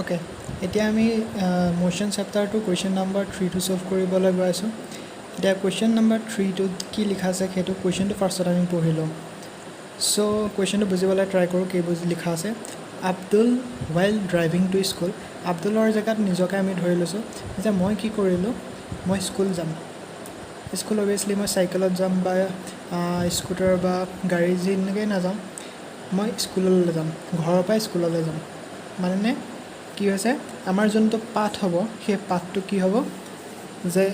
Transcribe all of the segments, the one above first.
Okay, এতিয়া আমি motion চেপ্টাৰটো question number 3টো solve কৰিবলৈ গৈ আছোঁ। এতিয়া কুৱেশ্যন নম্বৰ 3টোত কি লিখা আছে সেইটো কুৱেশ্যনটো ফাৰ্ষ্টত আমি পঢ়ি লওঁ। চ' কুৱেশ্যনটো বুজিবলৈ ট্ৰাই কৰোঁ কি লিখা আছে। Abdul while driving to school. আব্দুলৰ জেগাত নিজকে আমি ধৰি লৈছোঁ যে মই কি কৰিলোঁ, মই স্কুল যাম। স্কুল অভিয়াছলি মই চাইকেলত যাম বা স্কুটাৰ বা গাড়ী যেনেকৈ নাযাওঁ, মই স্কুললৈ যাম, ঘৰৰ পৰাই স্কুললৈ যাম। মানে কি হৈছে, আমাৰ যোনটো পাঠ হ'ব সেই পাঠটো কি হ'ব যে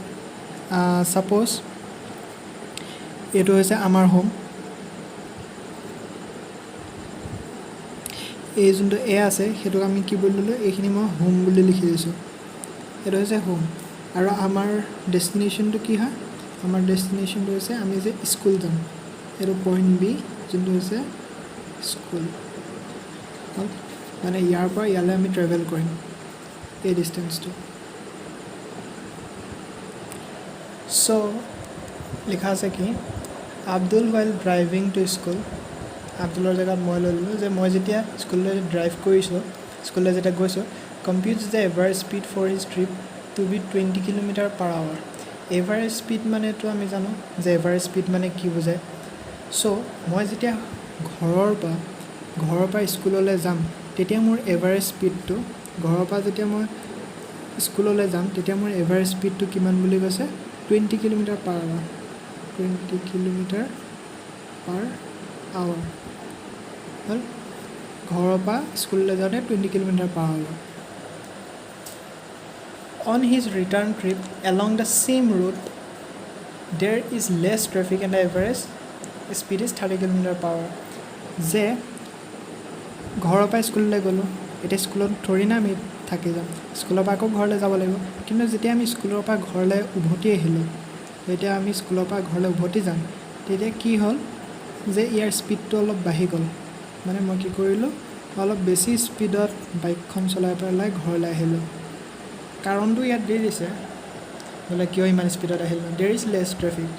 ছাপ'জ এইটো হৈছে আমাৰ হোম, এই যোনটো এ আছে সেইটোক আমি কি বুলি ল'লোঁ, এইখিনি মই হোম বুলি লিখি দিছোঁ। এইটো হৈছে হোম আৰু আমাৰ ডেষ্টিনেশ্যনটো কি হয়, আমাৰ ডেষ্টিনেশ্যনটো হৈছে আমি যে স্কুল যাম, এইটো পইণ্ট বি যোনটো হৈছে স্কুল। মানে ইয়াৰ পৰা ইয়ালৈ আমি ট্ৰেভেল কৰিম এই ডিষ্টেঞ্চটো। চ' লিখা আছে কি, Abdul while driving to school. আব্দুলৰ জেগাত মই লৈ ল'লোঁ যে মই যেতিয়া স্কুললৈ ড্ৰাইভ কৰিছোঁ, স্কুললৈ যেতিয়া গৈছোঁ, computes the average speed for his trip to be 20 km/h। Average speed মানেতো আমি জানো যে এভাৰেজ স্পীড মানে কি বুজায়। চ' মই যেতিয়া ঘৰৰ পৰা স্কুললৈ যাম, তেতিয়া মোৰ এভাৰেজ স্পীডটো, ঘৰৰ পৰা যেতিয়া মই স্কুললৈ যাম তেতিয়া মোৰ এভাৰেজ স্পীডটো কিমান বুলি কৈছে, 20 km/h। 20 km/h হ'ল। ঘৰৰ পৰা স্কুললৈ যাওঁতে 20 km/h। On his return trip along the same route, there is less traffic and the average speed is 30 km/h। যে ঘৰৰ পৰা স্কুললৈ গ'লোঁ, এতিয়া স্কুলত থৰি না আমি থাকি যাম, স্কুলৰ পৰা আকৌ ঘৰলৈ যাব লাগিব। কিন্তু যেতিয়া আমি স্কুলৰ পৰা ঘৰলৈ উভতি আহিলোঁ, যেতিয়া আমি স্কুলৰ পৰা ঘৰলৈ উভতি যাম, তেতিয়া কি হ'ল যে ইয়াৰ স্পীডটো অলপ বাঢ়ি গ'ল। মানে মই কি কৰিলোঁ, অলপ বেছি স্পীডত বাইকখন চলাই পেলাই ঘৰলৈ আহিলোঁ। কাৰণটো ইয়াত দি দিছে বোলে কিয় ইমান স্পীডত আহিলোঁ, দেৰ ইজ লেছ ট্ৰেফিক।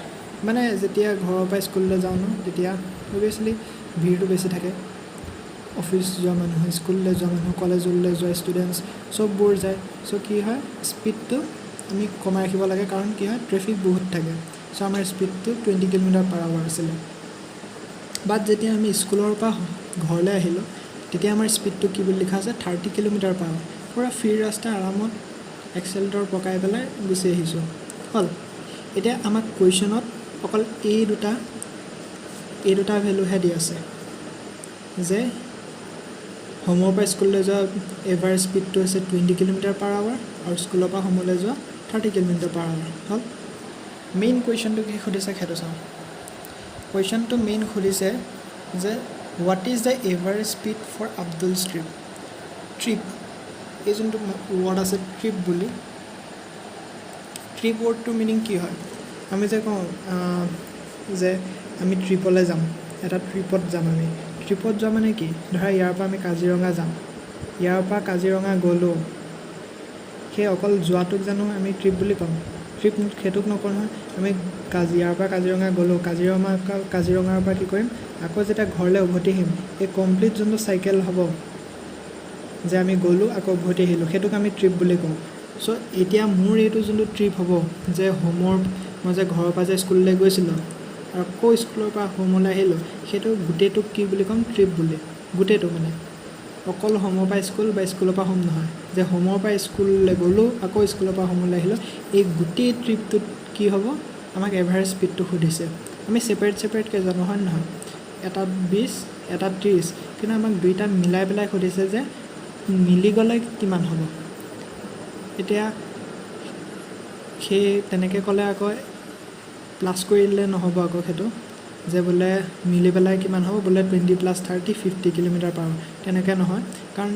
মানে যেতিয়া ঘৰৰ পৰা স্কুললৈ যাওঁ ন, তেতিয়া অভিয়াছলি ভিৰটো বেছি থাকে। অফিচ যোৱা মানুহ, স্কুললৈ যোৱা মানুহ, কলেজলৈ যোৱা ষ্টুডেণ্টছ চববোৰ যায়। চ' কি হয়, স্পীডটো আমি কমাই ৰাখিব লাগে, কাৰণ কি হয় ট্ৰেফিক বহুত থাকে। চ' আমাৰ স্পীডটো 20 km/h আছিলে। বাট যেতিয়া আমি স্কুলৰ পৰা ঘৰলৈ আহিলোঁ, তেতিয়া আমাৰ স্পীডটো কি বুলি লিখা আছে, 30 km/h। পূৰা ফ্ৰী ৰাস্তা আৰামত এক্সেলেটৰ পকাই পেলাই গুচি আহিছোঁ হ'ল। এতিয়া আমাক কুৱেশ্যনত অকল এই দুটা ভেলুহে দি আছে যে হোমৰ পৰা স্কুললৈ যোৱা এভাৰেজ স্পীডটো হৈছে 20 km/h আৰু স্কুলৰ পৰা হোমলৈ যোৱা 30 km/h হ'ল। মেইন কুৱেশ্যনটো কি সুধিছে সেইটো চাওঁ। কুৱেশ্যনটো মেইন সুধিছে যে what is the average speed for Abdul's trip. এই যোনটো ৱৰ্ড আছে ট্ৰিপ বুলি, ট্ৰিপ ৱৰ্ডটোৰ মিনিং কি হয়, আমি যে কওঁ যে আমি ট্ৰিপলৈ যাম, এটা ট্ৰিপত যাম। আমি ট্ৰিপত যোৱা মানে কি, ধৰা ইয়াৰ পৰা আমি কাজিৰঙা যাম, ইয়াৰ পৰা কাজিৰঙা গ'লোঁ, সেই অকল যোৱাটোক জানো আমি ট্ৰিপ বুলি ক'ম? ট্ৰিপ সেইটোক নকওঁ নহয়। আমি ইয়াৰ পৰা কাজিৰঙা গ'লোঁ, কাজিৰঙাৰ পৰা কি কৰিম, আকৌ যেতিয়া ঘৰলৈ উভতি আহিম, এই কমপ্লিট যোনটো চাইকেল হ'ব যে আমি গ'লোঁ আকৌ উভতি আহিলোঁ, সেইটোক আমি ট্ৰিপ বুলি কওঁ। চ' এতিয়া মোৰ এইটো যোনটো ট্ৰিপ হ'ব, যে মই যে ঘৰৰ পৰা যে স্কুললৈ গৈছিলোঁ আৰু আকৌ স্কুলৰ পৰা হোমলৈ আহিলোঁ, সেইটো গোটেইটোক কি বুলি ক'ম, ট্ৰিপ বুলি। গোটেইটো মানে অকল হোমৰ পৰা স্কুল বা স্কুলৰ পৰা হোম নহয়, যে হোমৰ পৰা স্কুললৈ গ'লোঁ আকৌ স্কুলৰ পৰা হোমলৈ আহিলোঁ, এই গোটেই ট্ৰিপটোত কি হ'ব, আমাক এভাৰেজ স্পীডটো সুধিছে। আমি ছেপাৰেটকৈ জানো হয় নহয়, এটাত 20 এটাত 30, কিন্তু আমাক দুইটা মিলাই পেলাই সুধিছে যে মিলি গ'লে কিমান হ'ব। এতিয়া সেই তেনেকৈ ক'লে আকৌ প্লাছ কৰি দিলে নহ'ব আকৌ সেইটো, যে বোলে মিলি পেলাই কিমান হ'ব, বোলে 20 + 30 50 km/h, তেনেকৈ নহয়। কাৰণ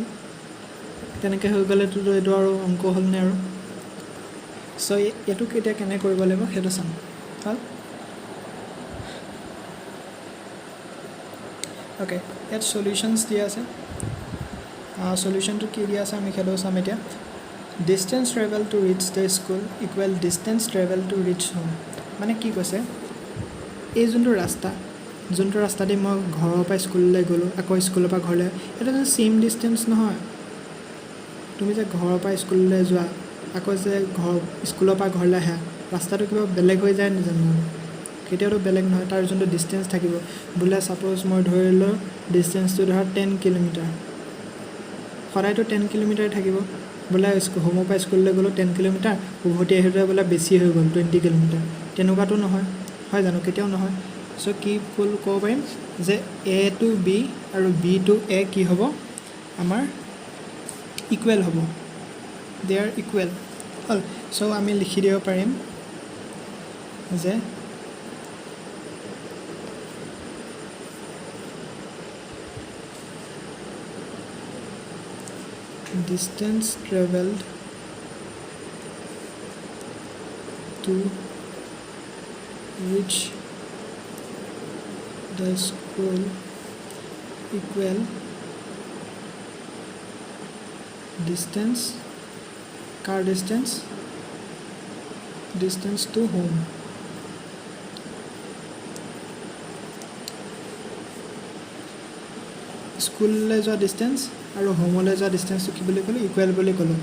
তেনেকৈ হৈ গ'লেতো এইটো আৰু অংক হ'লনে আৰু। চ' এইটোক এতিয়া কেনে কৰিব লাগিব সেইটো চাম হ'ল। অ'কে, ইয়াত চলিউশ্যনছ দিয়া আছে। চলিউশ্যনটো কি দিয়া আছে আমি সেইটো চাম এতিয়া। Distance travel to reach the school equal distance travel to reach home. মানে কি কৈছে, এই যোনটো ৰাস্তা দি মই ঘৰৰ পৰা স্কুললৈ গ'লোঁ আকৌ স্কুলৰ পৰা ঘৰলৈ, এইটো ছেইম ডিষ্টেঞ্চ নহয়, তুমি যে ঘৰৰ পৰা স্কুললৈ যোৱা আকৌ যে স্কুলৰ পৰা ঘৰলৈ আহা ৰাস্তাটো কিবা বেলেগ হৈ যায় নাজানো কেতিয়াওতো বেলেগ নহয় তাৰ যোনটো ডিষ্টেঞ্চ থাকিব বোলে ছাপ'জ মই ধৰিলোঁ ডিষ্টেঞ্চটো ধৰা 10 কিলোমিটাৰ সদায়তো 10 কিলোমিটাৰ থাকিব বোলে হোমৰ পৰা স্কুললৈ গ'লোঁ 10 কিলোমিটাৰ উভতি আহোঁতে বোলে বেছি হৈ গ'ল 20 কিলোমিটাৰ তেনেকুৱাতো নহয় হয় জানো কেতিয়াও নহয় চ' কি ক'ব পাৰিম যে A to B আৰু B to A কি হ'ব আমাৰ ইকুৱেল হ'ব দে আৰ ইকুৱেল হ'ল চ' আমি লিখি দিব পাৰিম যে distance traveled to reach the school equal distance car distance to home স্কুললৈ যোৱা ডিষ্টেঞ্চ আৰু হোমলৈ যোৱা ডিষ্টেঞ্চটো কি বুলি ক'লোঁ ইকুৱেল বুলি ক'লোঁ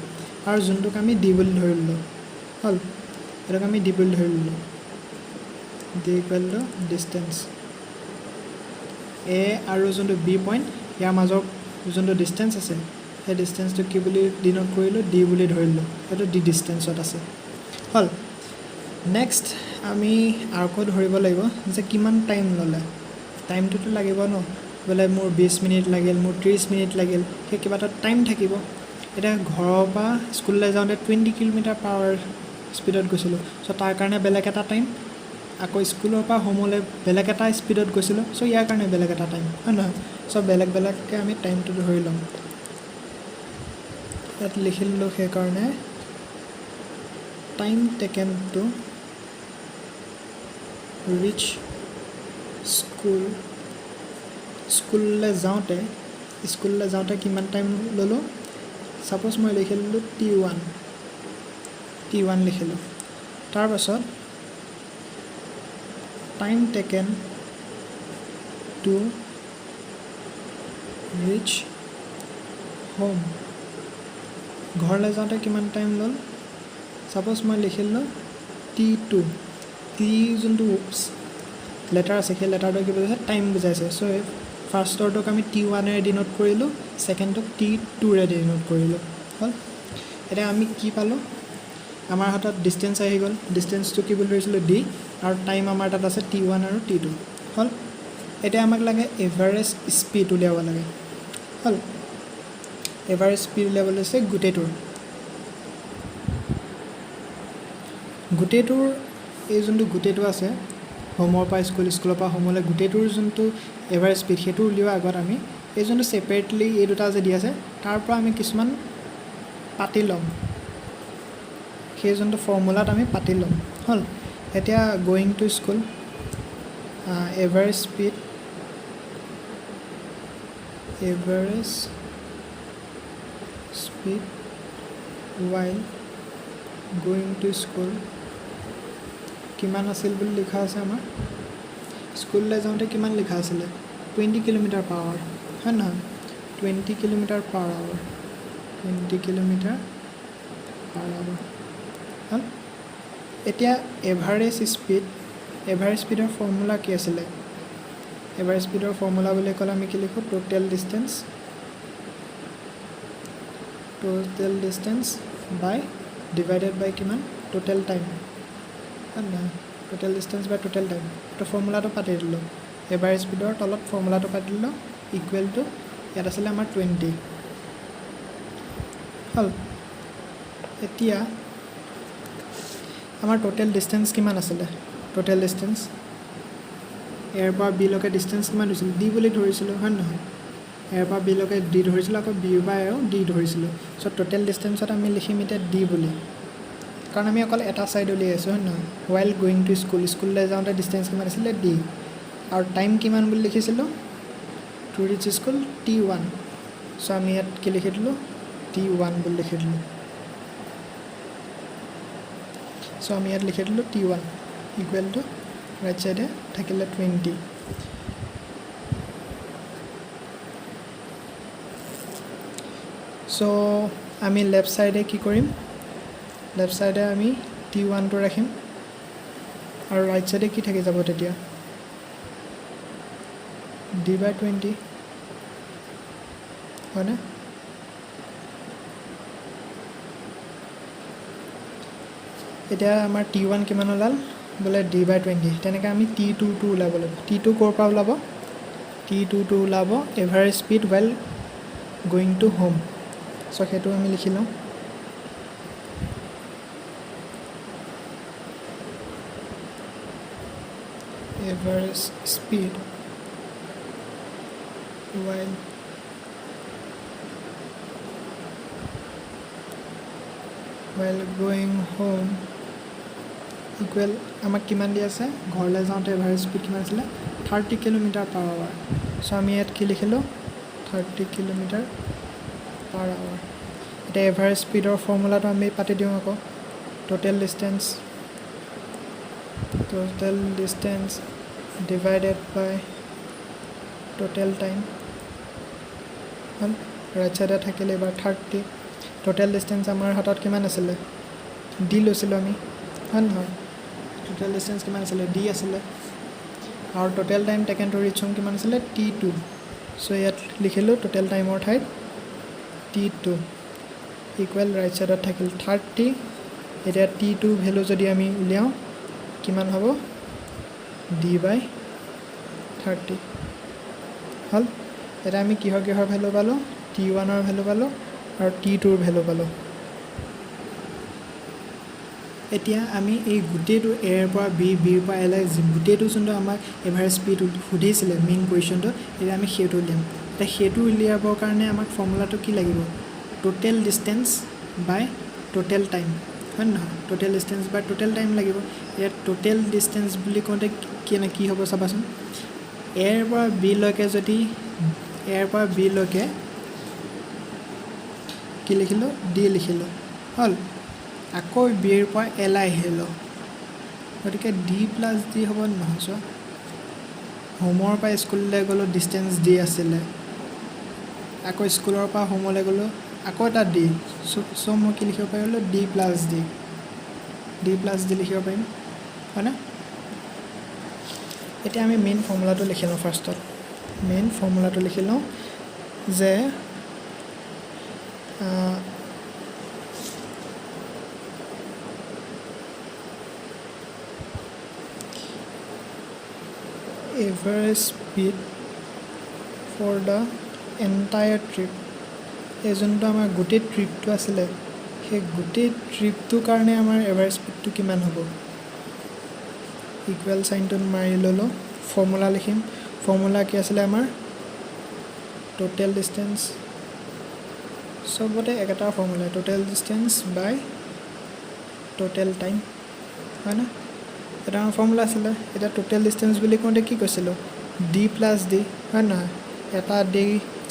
আৰু যোনটোক আমি ডি বুলি ধৰি ল'লোঁ হ'ল এইটোক আমি ডি বুলি ধৰি ল'লোঁ ডি ইকুৱেল টু ডিষ্টেঞ্চ এ আৰু যোনটো বি পইণ্ট ইয়াৰ মাজৰ যোনটো ডিষ্টেঞ্চ আছে সেই ডিষ্টেঞ্চটো কি বুলি ডিনোট কৰিলোঁ ডি বুলি ধৰিলোঁ সেইটো ডি ডিষ্টেঞ্চত আছে হ'ল নেক্সট আমি আকৌ ধৰিব লাগিব যে কিমান টাইম ল'লে টাইমটোতো লাগিব ন বোলে মোৰ 20 মিনিট লাগিল মোৰ 30 মিনিট লাগিল সেই কিবা এটা টাইম থাকিব এতিয়া ঘৰৰ পৰা স্কুললৈ যাওঁতে 20 কিলোমিটাৰ পাৰ আৱাৰ স্পীডত গৈছিলোঁ চ' তাৰ কাৰণে বেলেগ এটা টাইম আকৌ স্কুলৰ পৰা হোমলৈ বেলেগ এটা স্পীডত গৈছিলোঁ চ' ইয়াৰ কাৰণে বেলেগ এটা টাইম হয় নহয় চ' বেলেগ বেলেগকৈ আমি টাইমটো ধৰি ল'ম ইয়াত লিখি ল'লোঁ সেইকাৰণে টাইম টেকেন টু ৰিচ স্কুললৈ যাওঁতে কিমান টাইম ল'লোঁ ছাপ'জ মই লিখি ল'লোঁ T1 লিখিলোঁ তাৰপাছত time taken to reach home ঘৰলৈ যাওঁতে কিমান টাইম ল'ল ছাপ'জ মই লিখিলোঁ T2 যোনটো লেটাৰ আছে সেই লেটাৰটো কি বুজাইছে টাইম বুজাইছে চ' ফাৰ্ষ্টৰটোক আমি T1ৰে ডিনোট কৰিলোঁ ছেকেণ্ডটোক T2ৰে ডিনোট কৰিলোঁ হ'ল এতিয়া আমি কি পালোঁ আমাৰ হাতত ডিষ্টেঞ্চ আহি গ'ল ডিষ্টেঞ্চটো কি বুলি ধৰিছিলোঁ ডি আৰু টাইম আমাৰ তাত আছে T1 আৰু T2 হ'ল এতিয়া আমাক লাগে এভাৰেজ স্পীড উলিয়াব লাগে হ'ল এভাৰেজ স্পীড উলিয়াব লৈছে গোটেইটোৰ এই যোনটো গোটেইটো আছে হোমৰ পৰা স্কুলৰ পৰা হোমলৈ গোটেইটোৰ যোনটো এভাৰেজ স্পীড সেইটো উলিওৱাৰ আগত আমি এই যোনটো ছেপাৰেটলি এই দুটা যে দি আছে তাৰ পৰা আমি কিছুমান পাতি ল'ম সেই যোনটো ফৰ্মুলাত আমি পাতি ল'ম হ'ল এতিয়া going to school average speed while going to school কিমান আছিল বুলি লিখা আছে আমাৰ স্কুললৈ যাওঁতে কিমান লিখা আছিলে 20 কিলোমিটাৰ পাৰ আৱাৰ হয় নহয় 20 কিলোমিটাৰ পাৰ আৱাৰ হ'ল এতিয়া এভাৰেজ স্পীডৰ ফৰ্মুলা কি আছিলে এভাৰেজ স্পীডৰ ফৰ্মুলা বুলি ক'লে আমি কি লিখোঁ টোটেল ডিষ্টেঞ্চ বাই ডিভাইডেড বাই কিমান টোটেল টাইম টোটেল ডিষ্টেঞ্চ বাই টোটেল টাইম তো ফৰ্মুলাটো পাতি দিলোঁ এভাৰেজ স্পীডৰ তলত ফৰ্মুলাটো পাতি দিলোঁ ইকুৱেল টু ইয়াত আছিলে আমাৰ 20 হ'ল এতিয়া আমাৰ টোটেল ডিষ্টেঞ্চ কিমান আছিলে টোটেল ডিষ্টেঞ্চ এৰ পৰা বিলৈকে ডিষ্টেঞ্চ কিমান হৈছিল ডি বুলি ধৰিছিলোঁ হয় নহয় এৰ পৰা বিলৈকে ডি ধৰিছিলোঁ আকৌ বিৰ পৰা এও ডি ধৰিছিলোঁ চ' টোটেল ডিষ্টেঞ্চত আমি লিখিম এতিয়া ডি বুলি কাৰণ আমি অকল এটা ছাইড উলিয়াই আছোঁ হয় নহয় ৱাইল গোয়িং টু স্কুললৈ যাওঁতে ডিষ্টেঞ্চ কিমান আছিলে ডি আৰু টাইম কিমান বুলি লিখিছিলোঁ টু ৰিচ স্কুল T1 চ' আমি ইয়াত কি লিখি দিলোঁ T1 বুলি লিখি দিলোঁ চ' আমি ইয়াত লিখি দিলোঁ T1 ইকুৱেল টু ৰাইট ছাইডে থাকিলে 20 চ' আমি লেফ্ট চাইডে কি কৰিম লেফ্ট চাইডে আমি T1টো ৰাখিম আৰু ৰাইট চাইডে কি থাকি যাব তেতিয়া d/20 হয়নে এতিয়া আমাৰ T1 কিমান ওলাল বোলে d/20 তেনেকৈ আমি T2 ওলাব লাগিব T2 ক'ৰ পৰা ওলাব T2 ওলাব average speed well going to home so সেইটো আমি লিখি লওঁ average speed while going home equal আমাক কিমান দি আছে ঘৰলৈ যাওঁতে এভাৰেজ স্পীড কিমান আছিলে 30 km/h সো আমি ইয়াত কি লিখিলোঁ 30 km/h এতিয়া এভাৰেজ স্পীডৰ ফৰ্মুলাটো আমি পাতি দিওঁ আকৌ total distance divided by total time হ'ল ৰাইট চাইডে থাকিলে এবাৰ 30 টোটেল ডিষ্টেন্স আমাৰ হাতত কিমান আছিলে d লৈছিলোঁ আমি হয় নহয় টোটেল ডিষ্টেন্স কিমান আছিলে d আছিলে আৰু total time taken to reach home কিমান আছিলে t2 সো ইয়াত লিখিলোঁ টোটেল টাইমৰ ঠাইত t2 ইকুৱেল ৰাইট চাইডত থাকিল 30 এতিয়া t2 ভেলু যদি আমি উলিয়াওঁ কিমান হ'ব d/30 হ'ল এতিয়া আমি কিহৰ ভেলু পালোঁ T1ৰ ভেলু পালোঁ আৰু T2ৰ ভেলু পালোঁ এতিয়া আমি এই গোটেইটো এৰ পৰা বিৰ পৰা এল গোটেইটো যোনটো আমাৰ এভাৰেজ স্পীড সুধিছিলে মেইন কুৱেশ্যনটো এতিয়া আমি সেইটো উলিয়াম এতিয়া সেইটো উলিয়াবৰ কাৰণে আমাক ফৰ্মুলাটো কি লাগিব টোটেল ডিষ্টেন্স বাই টোটেল টাইম হয় নহয় টোটেল ডিষ্টেন্স বাই টোটেল টাইম লাগিব ইয়াত টোটেল ডিষ্টেন্স বুলি কওঁতে কি হ'ব চাবাচোন এৰ পৰা বিলৈকে যদি এৰ পৰা বিলৈকে কি লিখিলোঁ ডি লিখিলোঁ হ'ল আকৌ বিৰ পৰা এল আহিলোঁ গতিকে d+d হ'ব নহয় চোৱা হোমৰ পৰা স্কুললৈ গ'লোঁ ডিষ্টেন্স d আছিলে আকৌ স্কুলৰ পৰা হোমলৈ গ'লোঁ আকৌ এটা d চ' মই কি লিখিব পাৰিলোঁ d+d লিখিব পাৰিম হয়নে এতিয়া আমি মেইন ফৰ্মুলাটো লিখি লওঁ ফাৰ্ষ্টত মেইন ফৰ্মুলাটো লিখি লওঁ যে average speed for the entire trip এই যোনটো আমাৰ গোটেই ট্ৰিপটো আছিলে সেই গোটেই ট্ৰিপটোৰ কাৰণে আমাৰ এভাৰেজ স্পীডটো কিমান হ'ব ইকুৱেল চাইনটো মাৰি ল'লোঁ ফৰ্মুলা লিখিম ফৰ্মুলা কি আছিলে আমাৰ টোটেল ডিষ্টেন্স চবতে একেটা ফৰ্মুলা টোটেল ডিষ্টেন্স বাই টোটেল টাইম হয় না এটা আমাৰ ফৰ্মুলা আছিলে এতিয়া টোটেল ডিষ্টেন্স বুলি কওঁতে কি কৈছিলোঁ d+d হয় নহয় এটা d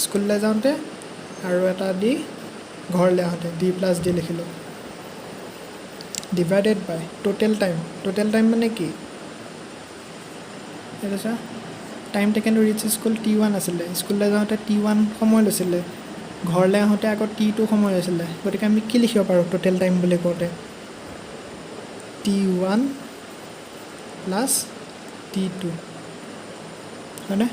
স্কুললৈ যাওঁতে আৰু এটা d ঘৰলৈ আহোঁতে d+d লিখিলোঁ ডিভাইডেড বাই টোটেল টাইম মানে কি এইটো চা time taken to reach school T1 আছিলে স্কুললৈ যাওঁতে T1 সময় লৈছিলে ঘৰলৈ আহোঁতে আকৌ T2 সময় লৈছিলে গতিকে আমি কি লিখিব পাৰোঁ টোটেল টাইম বুলি কওঁতে T1 প্লাছ T2 হয়নে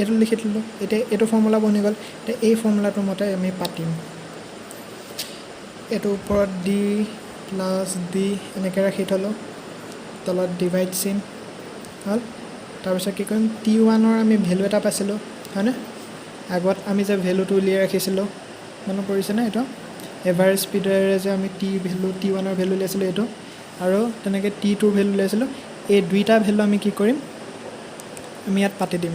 এইটো লিখি দিলোঁ এতিয়া এইটো ফৰ্মুলা বনি গ'ল এতিয়া এই ফৰ্মুলাটোৰ মতে আমি পাতিম এইটো ওপৰত d+d এনেকৈ ৰাখি থ'লোঁ তলত ডিভাইড চিন হ'ল তাৰপিছত কি কৰিম T1ৰ আমি ভেলু এটা পাইছিলোঁ হয়নে আগত আমি যে ভেলুটো উলিয়াই ৰাখিছিলোঁ মনত পৰিছেনে এইটো এভাৰেজ স্পীডেৰে যে আমি T1ৰ ভেলু উলিয়াইছিলোঁ এইটো আৰু তেনেকৈ T2ৰ ভেলু উলিয়াইছিলোঁ এই দুইটা ভেলু আমি কি কৰিম আমি ইয়াত পাতি দিম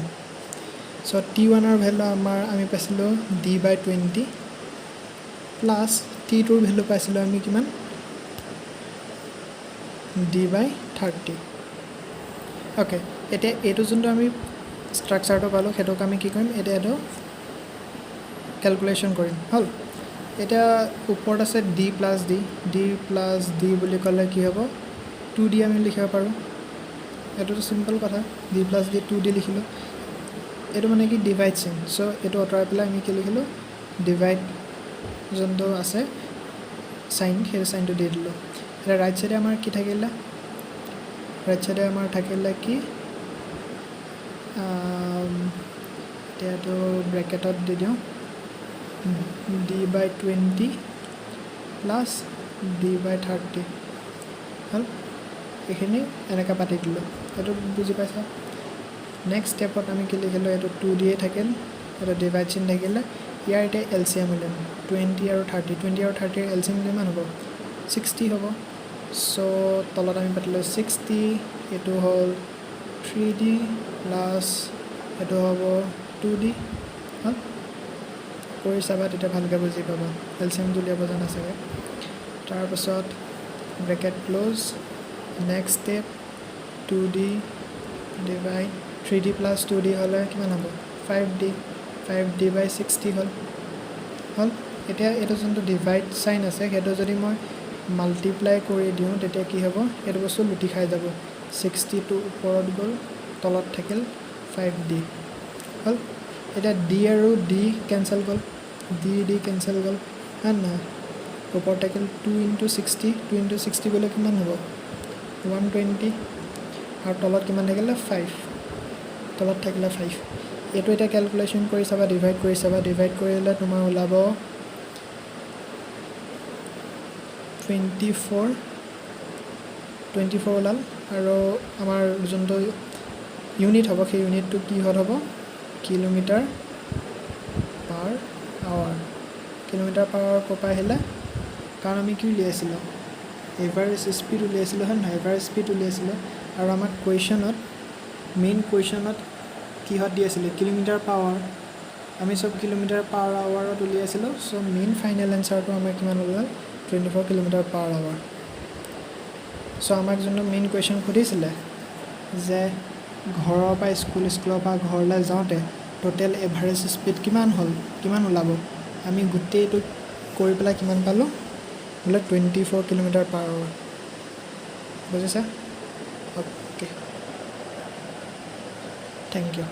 চ' T1ৰ ভেলু আমাৰ আমি পাইছিলোঁ d/20 প্লাছ T2ৰ ভেলু পাইছিলোঁ আমি কিমান d/30 অ'কে এতিয়া এইটো যোনটো আমি ষ্ট্ৰাকচাৰটো পালোঁ সেইটোক আমি কি কৰিম এতিয়া এইটো কেলকুলেশ্যন কৰিম হ'ল এতিয়া ওপৰত আছে d+d বুলি ক'লে কি হ'ব 2d আমি লিখিব পাৰোঁ এইটোতো চিম্পল কথা d+d 2d লিখিলোঁ এইটো মানে কি ডিভাইড চিন চ' এইটো আঁতৰাই পেলাই আমি কি লিখিলোঁ ডিভাইড যোনটো আছে সাইন সেই সাইনটো দি দিলোঁ এটা ৰাইট সাইডে আমাৰ কি থাকিলে ৰাইট সাইডে আমাৰ থাকিলে কি এতিয়াতো ব্ৰেকেটত দি দিওঁ d/20 প্লাছ d/30 হ'ল এইখিনি এনেকৈ পাতি দিলোঁ এইটো বুজি পাইছা নেক্সট ষ্টেপত আমি কি লিখিলোঁ এইটো 2d থাকিল এইটো ডিভাইড চিন থাকিলে ইয়াৰ এতিয়া এলচিএম উলিয়াম 20 আৰু 30 20 আৰু 30 এলচিএম কিমান হ'ব 60 হ'ব চ' তলত আমি পাতিলোঁ 60 এইটো হ'ল 3d প্লাছ এইটো হ'ব 2d হ'ল কৰি চাবা তেতিয়া ভালকৈ বুজি পাবা এলচিএমটো উলিয়াব জানা চাগে তাৰপাছত bracket close next step 2d divide 3d plus 2d হ'লে কিমান হ'ব 5d/60 হ'ল এতিয়া এইটো যোনটো ডিভাইড চাইন আছে সেইটো যদি মই মাল্টিপ্লাই কৰি দিওঁ তেতিয়া কি হ'ব এইটো বস্তু লুটি খাই যাব 60টো ওপৰত গ'ল তলত থাকিল 5d হ'ল এতিয়া d আৰু d কেঞ্চেল গ'ল d কেঞ্চেল গ'ল হয় নহয় ওপৰত থাকিল 2 × 60 গ'লে কিমান হ'ব 120 আৰু তলত কিমান থাকিলে 5 তলত থাকিলে 5 এইটো এতিয়া কেলকুলেশ্যন কৰি চাবা ডিভাইড কৰি চাবা ডিভাইড কৰিলে তোমাৰ ওলাব 24 ওলাল আৰু আমাৰ যোনটো ইউনিট হ'ব সেই ইউনিটটো কিহত হ'ব kilometre per hour kilometre per hour ক'ৰ পৰা আহিলে কাৰণ আমি কি উলিয়াইছিলোঁ এভাৰেজ স্পীড উলিয়াইছিলোঁ হয় নহয় এভাৰেজ স্পীড উলিয়াইছিলোঁ আৰু আমাক মেইন কুৱেশ্যনত কিহত দি আছিলে কিলোমিটাৰ পাৰ আৱাৰ আমি চব কিলোমিটাৰ পাৰ আৱাৰত উলিয়াইছিলোঁ চ' মেইন ফাইনেল এনচাৰটো আমাৰ কিমান ওলাল 24 কিলোমিটাৰ পাৰ আৱাৰ চ' আমাক যোনটো মেইন কুৱেশ্যন সুধিছিলে যে ঘৰৰ পৰা স্কুলৰ পৰা ঘৰলৈ যাওঁতে টোটেল এভাৰেজ স্পীড কিমান ওলাব আমি গোটেইটো কৰি পেলাই কিমান পালোঁ বোলে 24 কিলোমিটাৰ পাৰ আৱাৰ বুজিছা অ'কে থেংক ইউ